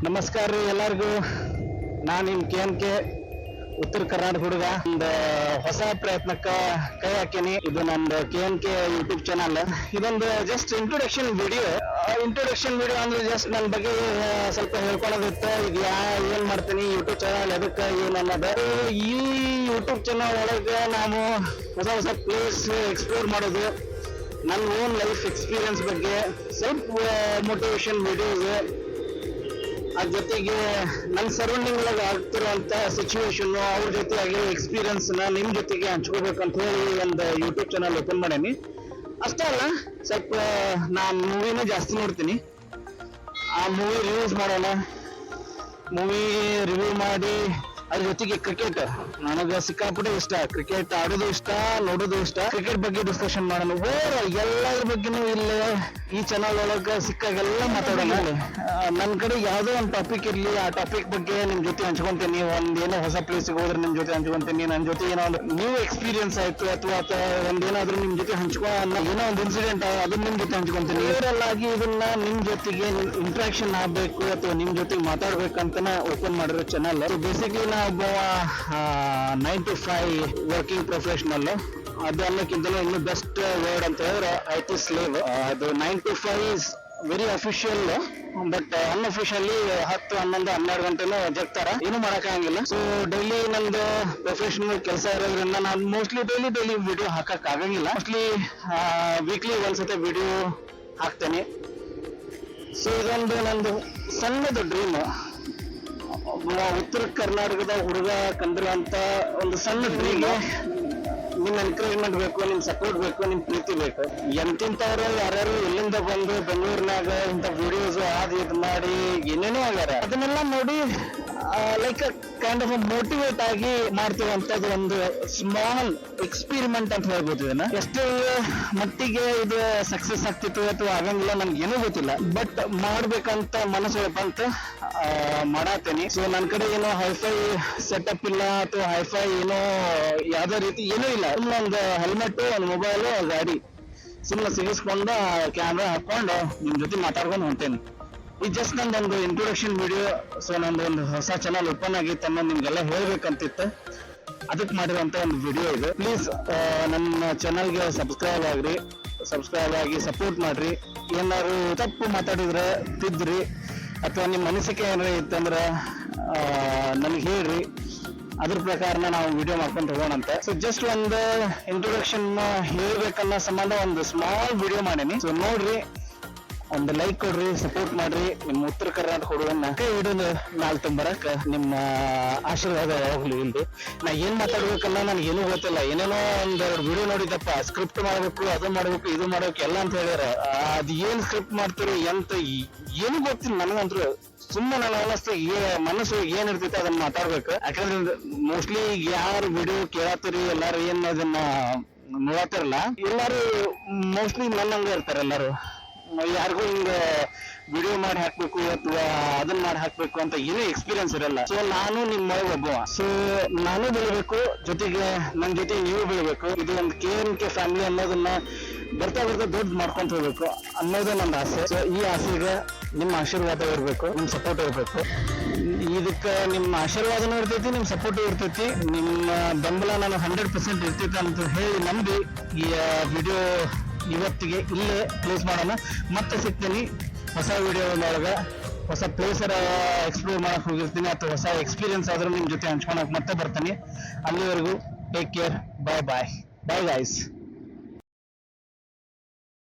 ನಮಸ್ಕಾರ ರೀ ಎಲ್ಲರಿಗೂ. ನಾನು ನಿಮ್ಮ KNK ಉತ್ತರ ಕರ್ನಾಟಕ ಹುಡುಗ. ಒಂದು ಹೊಸ ಪ್ರಯತ್ನಕ್ಕೆ ಕೈ ಹಾಕೀನಿ. ಇದು ನಂದು KNK ಯೂಟ್ಯೂಬ್ ಚಾನಲ್. ಇದೊಂದು ಜಸ್ಟ್ ಇಂಟ್ರೊಡಕ್ಷನ್ ವಿಡಿಯೋ ಅಂದ್ರೆ ಜಸ್ಟ್ ನನ್ನ ಬಗ್ಗೆ ಸ್ವಲ್ಪ ಹೇಳ್ಕೊಳ್ಳೋದಿತ್ತು. ಈಗ ಏನ್ ಮಾಡ್ತೀನಿ, ಯೂಟ್ಯೂಬ್ ಚಾನಲ್ ಎದಕ್ಕೆ ಏನು ಅನ್ನೋದು. ಈ ಯೂಟ್ಯೂಬ್ ಚಾನಲ್ ಒಳಗೆ ನಾವು ಹೊಸ ಪ್ಲೇಸ್ ಎಕ್ಸ್ಪ್ಲೋರ್ ಮಾಡೋದು, ನನ್ನ ಓನ್ ಲೈಫ್ ಎಕ್ಸ್ಪೀರಿಯನ್ಸ್ ಬಗ್ಗೆ ಸ್ವಲ್ಪ ಮೋಟಿವೇಶನ್ ವಿಡಿಯೋಸ್, ಅದ್ರ ಜೊತೆಗೆ ನನ್ನ ಸರೌಂಡಿಂಗ್ ಒಳಗೆ ಆಗ್ತಿರುವಂತ ಸಿಚುವೇಶನ್, ಅವ್ರ ಜೊತೆ ಆಗಿರೋ ಎಕ್ಸ್ಪೀರಿಯನ್ಸ್ ನ ನಿಮ್ ಜೊತೆಗೆ ಹಂಚ್ಕೋಬೇಕಂತ ಹೇಳಿ ಒಂದು ಯೂಟ್ಯೂಬ್ ಚಾನಲ್ ಓಪನ್ ಮಾಡೀನಿ. ಅಷ್ಟೇ ಅಲ್ಲ, ಸ್ವಲ್ಪ ನಾನು ಮೂವಿನೂ ಜಾಸ್ತಿ ನೋಡ್ತೀನಿ. ಆ ಮೂವಿ ರಿವ್ಯೂಸ್ ಮಾಡೋಣ. ಮೂವಿ ರಿವ್ಯೂ ಮಾಡಿ ಅದ್ರ ಜೊತೆಗೆ ಕ್ರಿಕೆಟ್ ನನಗೆ ಸಿಕ್ಕಾಪಟ್ಟೆ ಇಷ್ಟ. ಕ್ರಿಕೆಟ್ ಆಡೋದು ಇಷ್ಟ, ನೋಡೋದು ಇಷ್ಟ. ಕ್ರಿಕೆಟ್ ಬಗ್ಗೆ ಡಿಸ್ಕಷನ್ ಮಾಡೋಣ. ಎಲ್ಲರ ಬಗ್ಗೆನೂ ಇಲ್ಲಿ ಈ ಚಾನಲ್ ಒಳಗೆ ಸಿಕ್ಕಾಗೆಲ್ಲ ಮಾತಾಡೋಣ. ನನ್ನ ಕಡೆ ಯಾವುದೋ ಒಂದು ಟಾಪಿಕ್ ಇರಲಿ, ಆ ಟಾಪಿಕ್ ಬಗ್ಗೆ ನಿಮ್ ಜೊತೆ ಹಂಚ್ಕೊಂತೀನಿ. ಒಂದೇನೋ ಹೊಸ ಪ್ಲೇಸಿಗೆ ಹೋದ್ರೆ ನಿಮ್ ಜೊತೆ ಹಂಚ್ಕೊಂತೀನಿ. ನನ್ನ ಜೊತೆ ಏನೋ ಒಂದು ನ್ಯೂ ಎಕ್ಸ್ಪೀರಿಯನ್ಸ್ ಆಯ್ತು ಅಥವಾ ಒಂದೇನಾದ್ರೂ ನಿಮ್ ಜೊತೆ ಏನೋ ಒಂದು ಇನ್ಸಿಡೆಂಟ್ ಅದನ್ನ ನಿಮ್ ಜೊತೆ ಹಂಚ್ಕೊಂತೀನಿ. ಓವರಲ್ ಆಗಿ ಇದನ್ನ ನಿಮ್ ಜೊತೆಗೆ ಇಂಟ್ರಾಕ್ಷನ್ ಆಗ್ಬೇಕು ಅಥವಾ ನಿಮ್ ಜೊತೆಗೆ ಮಾತಾಡ್ಬೇಕಂತ ಓಪನ್ ಮಾಡಿರೋ ಚಾನಲ್. ಬೇಸಿಕ್ಲಿ ನಾ ಒಬ್ಬ 9 to 5 ವರ್ಕಿಂಗ್ ಪ್ರೊಫೆಷನಲ್. ಅದು ಅನ್ನೋಕ್ಕಿಂತಲೂ ಇನ್ನು ಬೆಸ್ಟ್ ವರ್ಡ್ ಅಂತ ಹೇಳಿದ್ರೆ IT ಸ್ಲೇವ್. ಅದು 9 to 5 is very official, but unofficially 10, 11, 12 ಗಂಟೆನೂ ಜಗ್ತಾರ, ಏನು ಮಾಡಕ್ಕಾಗಿಲ್ಲ. ಸೊ ಡೈಲಿ ನಂದು ಪ್ರೊಫೆಷನಲ್ ಕೆಲಸ ಇರೋದ್ರಿಂದ ನಾನು ಮೋಸ್ಟ್ಲಿ ಡೈಲಿ ವಿಡಿಯೋ ಹಾಕಕ್ ಆಗಂಗಿಲ್ಲ. ಮೋಸ್ಟ್ಲಿ ವೀಕ್ಲಿ ಒಂದ್ಸತಿ ವಿಡಿಯೋ ಹಾಕ್ತೇನೆ. ಸೊ ಇದೊಂದು ನಂದು ಸಣ್ಣದು ಡ್ರೀಮ್. ಉತ್ತರ ಕರ್ನಾಟಕದ ಹುಡುಗ ಕಂಡಿರುವಂತ ಒಂದು ಸಣ್ಣ ಡ್ರೀಮ್. ನಿಮ್ ಎನ್ಕರೇಜ್ಮೆಂಟ್ ಬೇಕು, ನಿಮ್ ಸಪೋರ್ಟ್ ಬೇಕು, ನಿಮ್ ಪ್ರೀತಿ ಬೇಕು. ಎಂತಿಂತವ್ರು ಯಾರ್ಯಾರು ಎಲ್ಲಿಂದ ಬಂದು ಬೆಂಗಳೂರಿನಾಗ ಇಂಥ ವಿಡಿಯೋಸ್ ಇದು ಮಾಡಿ ಏನೇನೋ ಆಗ್ಯಾರ. ಅದನ್ನೆಲ್ಲ ನೋಡಿ ಲೈಕ್ ಕೈಂಡ್ ಆಫ್ ಮೋಟಿವೇಟ್ ಆಗಿ ಮಾಡ್ತಿರುವಂತದ್ದು ಒಂದು ಸ್ಮಾಲ್ ಎಕ್ಸ್ಪೆರಿಮೆಂಟ್ ಅಂತ ಹೇಳ್ಬೋದು. ಇದನ್ನ ಎಷ್ಟು ಮಟ್ಟಿಗೆ ಇದು ಸಕ್ಸಸ್ ಆಗ್ತಿತ್ತು ಅಥವಾ ಆಗಂಗಿಲ್ಲ ನನ್ಗೆ ಏನೂ ಗೊತ್ತಿಲ್ಲ, ಬಟ್ ಮಾಡ್ಬೇಕಂತ ಮನಸ್ಸು ಬಂತು, ಮಾಡಾತೇನಿ. ಸೊ ನನ್ನ ಕಡೆ ಏನೋ ಹೈಫೈ ಸೆಟಪ್ ಇಲ್ಲ ಅಥವಾ ಹೈಫೈ ಏನೋ ಯಾವ್ದೇ ರೀತಿ ಏನೂ ಇಲ್ಲ. ಸುಮ್ಮನೆ ಒಂದು ಹೆಲ್ಮೆಟ್, ಒಂದು ಮೊಬೈಲು, ಗಾಡಿ ಸುಮ್ಮನೆ ಸಿಗಿಸ್ಕೊಂಡು ಕ್ಯಾಮ್ರಾ ಹಾಕೊಂಡು ನಿಮ್ ಜೊತೆ ಮಾತಾಡ್ಕೊಂಡು ಹೊಂಟೇನಿ. ಇದು ಜಸ್ಟ್ ನಂದೊಂದು ಇಂಟ್ರೊಡಕ್ಷನ್ ವಿಡಿಯೋ. ಸೊ ನಂದೊಂದು ಹೊಸ ಚಾನಲ್ ಓಪನ್ ಆಗಿತ್ತು ಅನ್ನೋದು ನಿಮ್ಗೆಲ್ಲ ಹೇಳ್ಬೇಕಂತಿತ್ತು, ಅದಕ್ಕೆ ಮಾಡಿರುವಂತ ಒಂದು ವಿಡಿಯೋ ಇದು. ಪ್ಲೀಸ್ ನನ್ನ ಚಾನಲ್ಗೆ ಸಬ್ಸ್ಕ್ರೈಬ್ ಆಗಿ ಸಪೋರ್ಟ್ ಮಾಡ್ರಿ. ಏನಾದ್ರು ತಪ್ಪು ಮಾತಾಡಿದ್ರೆ ತಿದ್ರಿ, ಅಥವಾ ನಿಮ್ಮ ಅನಿಸಿಕೆ ಏನಾರ ಇತ್ತಂದ್ರೆ ನನಗೆ ಹೇಳ್ರಿ. ಅದ್ರ ಪ್ರಕಾರನ ನಾವು ವಿಡಿಯೋ ಮಾಡ್ಕೊಂಡು ಹೋಗೋಣಂತೆ. ಸೊ ಜಸ್ಟ್ ಒಂದು ಇಂಟ್ರೊಡಕ್ಷನ್ ಹೇಳ್ಬೇಕನ್ನೋ ಸಂಬಂಧ ಒಂದು ಸ್ಮಾಲ್ ವಿಡಿಯೋ ಮಾಡೀನಿ. ಸೊ ನೋಡ್ರಿ, ಒಂದು ಲೈಕ್ ಕೊಡ್ರಿ, ಸಪೋರ್ಟ್ ಮಾಡ್ರಿ. ನಿಮ್ಮ ಉತ್ತರ ಕರ್ನಾಟಕ ಹುಡುಗನ್ನ ವಿಡಿಯೋನ ನಾಲ್ ತುಂಬರಕ್ ನಿಮ್ಮ ಆಶೀರ್ವಾದ ಯಾವಾಗ್ಲೂ ಇಲ್ಲಿ. ನಾ ಏನ್ ಮಾತಾಡ್ಬೇಕನ್ನ ನನಗೇನು ಗೊತ್ತಿಲ್ಲ. ಏನೇನೋ ಒಂದೆರಡು ವಿಡಿಯೋ ನೋಡಿದಪ್ಪ, ಸ್ಕ್ರಿಪ್ಟ್ ಮಾಡ್ಬೇಕು, ಅದು ಮಾಡ್ಬೇಕು, ಇದು ಮಾಡ್ಬೇಕು ಎಲ್ಲ ಅಂತ ಹೇಳ್ಯಾರ. ಅದ್ ಏನ್ ಸ್ಕ್ರಿಪ್ಟ್ ಮಾಡ್ತೀರಿ ಎಂತ ಏನು ಗೊತ್ತಿಲ್ಲ ನನಗಂತ್ರು. ಸುಮ್ಮನೆ ನನ್ನ ಮನಸ್ಸು ಏನ್ ಇರ್ತೈತೆ ಅದನ್ನ ಮಾತಾಡ್ಬೇಕು. ಯಾಕಂದ್ರೆ ಮೋಸ್ಟ್ಲಿ ಯಾರು ವಿಡಿಯೋ ಕೇಳತ್ತೀರಿ, ಎಲ್ಲಾರು ಏನ್ ಅದನ್ನ ನೋಡತ್ತಿರಲ್ಲ, ಎಲ್ಲಾರು ಮೋಸ್ಟ್ಲಿ ನನ್ನಂಗ ಇರ್ತಾರೆ. ಎಲ್ಲಾರು ಯಾರಿಗೂ ಹಿಂಗ ವಿಡಿಯೋ ಮಾಡಿ ಹಾಕ್ಬೇಕು ಅಥವಾ ಅದನ್ನ ಮಾಡಿ ಹಾಕ್ಬೇಕು ಅಂತ ಏನೂ ಎಕ್ಸ್ಪೀರಿಯನ್ಸ್ ಇರಲ್ಲ. ಸೊ ನಾನು ನಿಮ್ಮ ಒಬ್ಬ. ಸೊ ನಾನು ಬೆಳಿಬೇಕು, ಜೊತೆಗೆ ನನ್ನ ಜೊತೆ ನೀವು ಬೆಳಿಬೇಕು. ಇದು ಒಂದು KNK ಫ್ಯಾಮಿಲಿ ಅನ್ನೋದನ್ನ ಬರ್ತಾ ದೊಡ್ಡ ಮಾಡ್ಕೊಂತ ಹೋಗ್ಬೇಕು ಅನ್ನೋದೇ ನನ್ನ ಆಸೆ. ಸೊ ಈ ಆಸೆಗೆ ನಿಮ್ಮ ಆಶೀರ್ವಾದ ಇರಬೇಕು, ನಿಮ್ಮ ಸಪೋರ್ಟ್ ಇರಬೇಕು. ಇದಕ್ಕೆ ನಿಮ್ಮ ಆಶೀರ್ವಾದನೂ ಇರ್ತೈತಿ, ನಿಮ್ಮ ಸಪೋರ್ಟ್ ಇರ್ತೈತಿ, ನಿಮ್ಮ ಬೆಂಬಲ ನಾನು 100% ಇರ್ತೈತಿ ಅಂತ ಹೇಳಿ ನಂಬಿ ಈ ವಿಡಿಯೋ ಇವತ್ತಿಗೆ ಇಲ್ಲೇ ಕ್ಲೋಸ್ ಮಾಡೋಣ. ಮತ್ತೆ ಸಿಗ್ತೀನಿ ಹೊಸ ವಿಡಿಯೋದೊಳಗೆ. ಹೊಸ ಪ್ಲೇಸರ ಎಕ್ಸ್ಪ್ಲೋರ್ ಮಾಡಕ್ ಹೋಗಿರ್ತೀನಿ ಅಥವಾ ಹೊಸ ಎಕ್ಸ್ಪೀರಿಯನ್ಸ್ ಆದ್ರೂ ನಿಮ್ ಜೊತೆ ಹಂಚ್ಕೊಳಕ್ ಮತ್ತೆ ಬರ್ತೀನಿ. ಅಲ್ಲಿವರೆಗೂ ಟೇಕ್ ಕೇರ್. Bye guys.